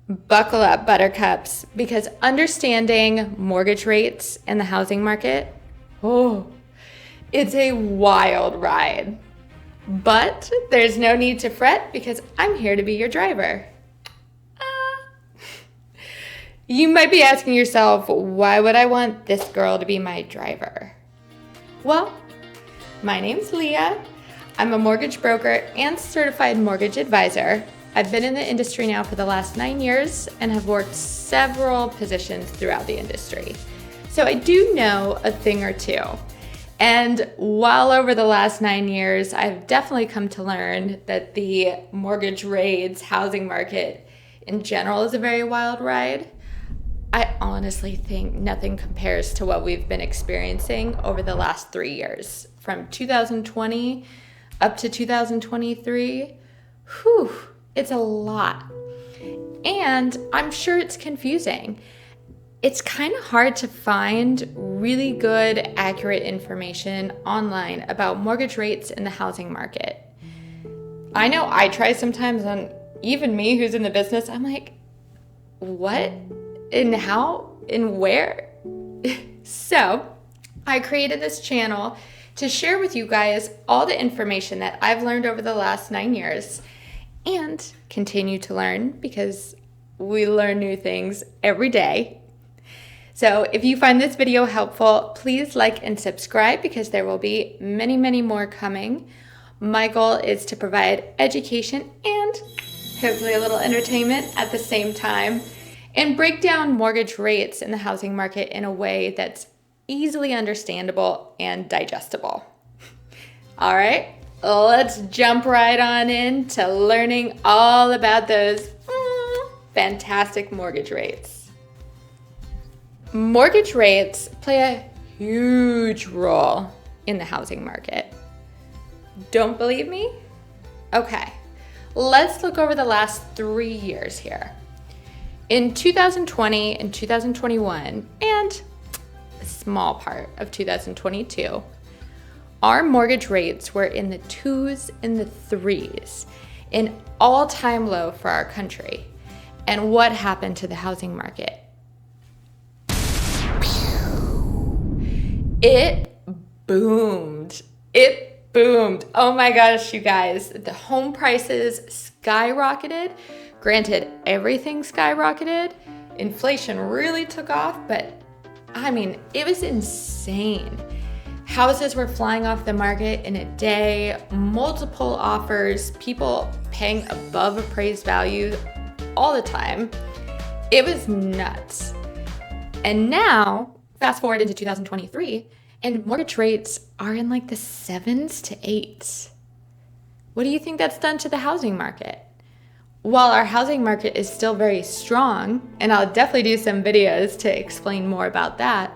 Buckle up, buttercups, because understanding mortgage rates and the housing market, it's a wild ride. But there's no need to fret because I'm here to be your driver. You might be asking yourself, why would I want this girl to be my driver? Well, my name's Leah. I'm a mortgage broker and certified mortgage advisor. I've been in the industry now for the last 9 years and have worked several positions throughout the industry. So I do know a thing or two. And while over the last 9 years, I've definitely come to learn that the mortgage rates, housing market in general is a very wild ride. I honestly think nothing compares to what we've been experiencing over the last 3 years. From 2020 up to 2023, it's a lot. And I'm sure it's confusing. It's kind of hard to find really good, accurate information online about mortgage rates in the housing market. I know I try sometimes, and even me who's in the business, I'm like, what? And how? And where? So I created this channel to share with you guys all the information that I've learned over the last 9 years and continue to learn because we learn new things every day. So if you find this video helpful, please like and subscribe because there will be many, many more coming. My goal is to provide education and hopefully a little entertainment at the same time and break down mortgage rates in the housing market in a way that's easily understandable and digestible. All right, let's jump right on into learning all about those fantastic mortgage rates. Mortgage rates play a huge role in the housing market. Don't believe me? Okay, let's look over the last 3 years here. In 2020 and 2021, and a small part of 2022, our mortgage rates were in the 2s and the 3s, an all-time low for our country. And what happened to the housing market? It boomed. It boomed. Oh my gosh, you guys. The home prices skyrocketed. Granted, everything skyrocketed. Inflation really took off, but I mean, it was insane. Houses were flying off the market in a day, multiple offers, people paying above appraised value all the time. It was nuts. And now, fast forward into 2023, and mortgage rates are in like the 7s to 8s. What do you think that's done to the housing market? While our housing market is still very strong, and I'll definitely do some videos to explain more about that,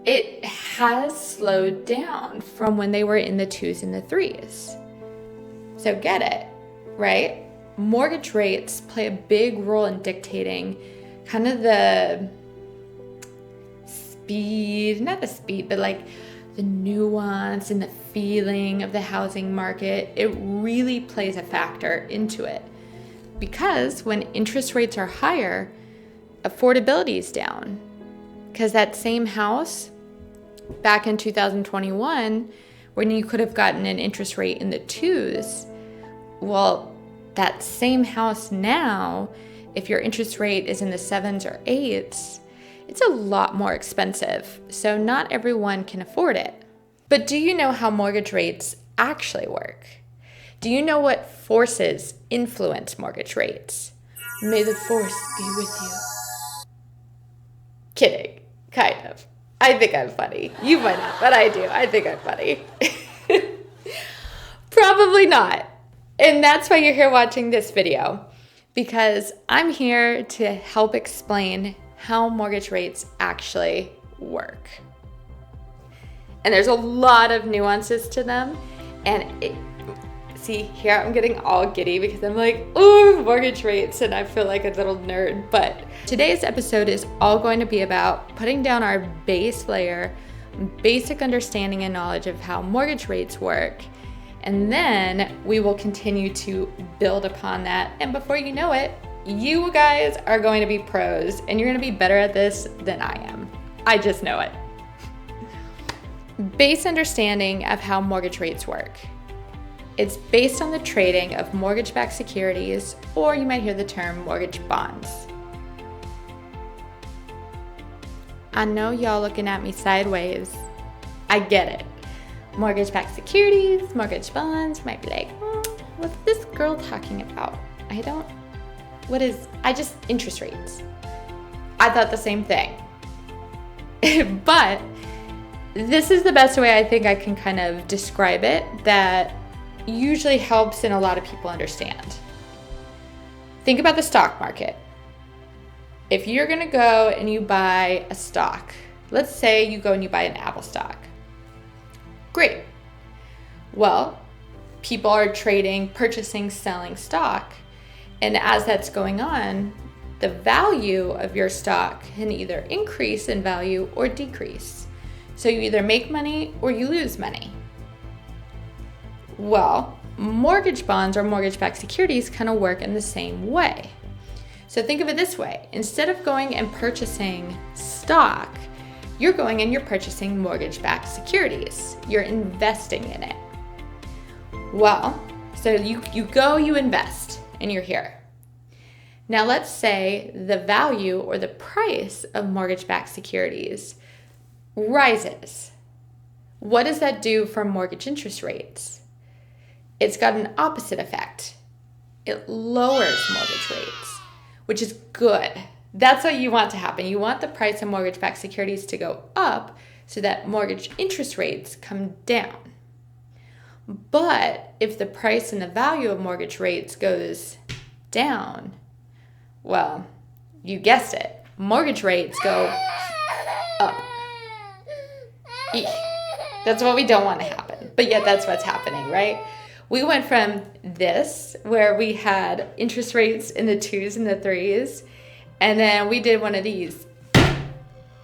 it has slowed down from when they were in the 2s and the 3s. So get it, right? Mortgage rates play a big role in dictating kind of the but like the nuance and the feeling of the housing market. It really plays a factor into it because when interest rates are higher, affordability is down because that same house back in 2021 when you could have gotten an interest rate in the 2s, well, that same house now, if your interest rate is in the 7s or 8s, it's a lot more expensive, so not everyone can afford it. But do you know how mortgage rates actually work? Do you know what forces influence mortgage rates? May the force be with you. Kidding, kind of. I think I'm funny. You might not, but I do. I think I'm funny. Probably not. And that's why you're here watching this video, because I'm here to help explain how mortgage rates actually work. And there's a lot of nuances to them. And see, here I'm getting all giddy because I'm like, oh, mortgage rates, and I feel like a little nerd. But today's episode is all going to be about putting down our base layer, basic understanding and knowledge of how mortgage rates work. And then we will continue to build upon that. And before you know it, you guys are going to be pros and you're going to be better at this than I am. I just know it. Base understanding of how mortgage rates work. It's based on the trading of mortgage-backed securities, or you might hear the term mortgage bonds. I know y'all looking at me sideways. I get it. Mortgage-backed securities, mortgage bonds, might be like, what's this girl talking about? Interest rates. I thought the same thing. But this is the best way I think I can kind of describe it that usually helps and a lot of people understand. Think about the stock market. If you're going to go and you buy a stock, let's say you go and you buy an Apple stock. Great. Well, people are trading, purchasing, selling stock. And as that's going on, the value of your stock can either increase in value or decrease. So you either make money or you lose money. Well, mortgage bonds or mortgage-backed securities kind of work in the same way. So think of it this way. Instead of going and purchasing stock, you're going and you're purchasing mortgage-backed securities. You're investing in it. Well, so you go, you invest, and you're here. Now let's say the value or the price of mortgage-backed securities rises. What does that do for mortgage interest rates? It's got an opposite effect. It lowers mortgage rates, which is good. That's what you want to happen. You want the price of mortgage-backed securities to go up so that mortgage interest rates come down. But if the price and the value of mortgage rates goes down, well, you guessed it, mortgage rates go up. Eek. That's what we don't want to happen, but yet that's what's happening, right? We went from this, where we had interest rates in the 2s and the 3s, and then we did one of these.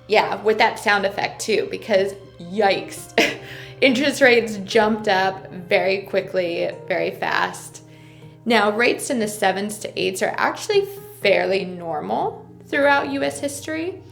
Yeah, with that sound effect too, because yikes. Interest rates jumped up very quickly, very fast. Now, rates in the 7s to 8s are actually fairly normal throughout US history,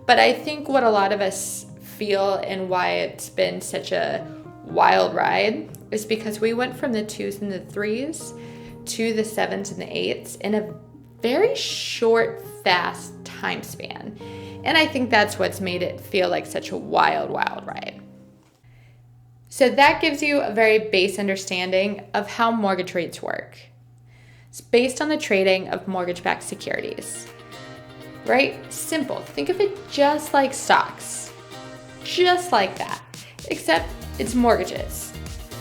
but I think what a lot of us feel and why it's been such a wild ride is because we went from the 2s and the 3s to the 7s and the 8s in a very short, fast time span. And I think that's what's made it feel like such a wild, wild ride. So that gives you a very base understanding of how mortgage rates work. It's based on the trading of mortgage-backed securities, right? Simple. Think of it just like stocks, just like that, except it's mortgages.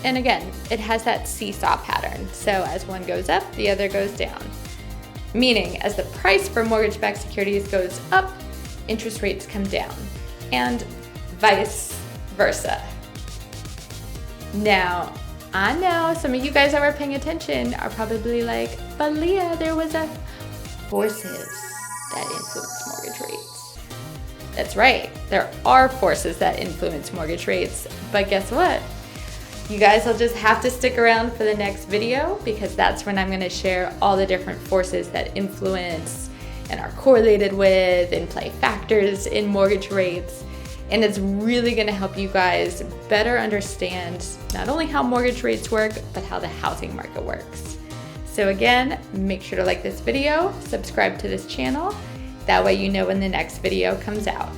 And again, it has that seesaw pattern. So as one goes up, the other goes down. Meaning, as the price for mortgage-backed securities goes up, interest rates come down, and vice versa. Now, I know some of you guys that were paying attention are probably like, but Leah, there was forces that influence mortgage rates. That's right, there are forces that influence mortgage rates, but guess what? You guys will just have to stick around for the next video because that's when I'm going to share all the different forces that influence and are correlated with and play factors in mortgage rates. And it's really going to help you guys better understand not only how mortgage rates work, but how the housing market works. So again, make sure to like this video, subscribe to this channel. That way you know when the next video comes out.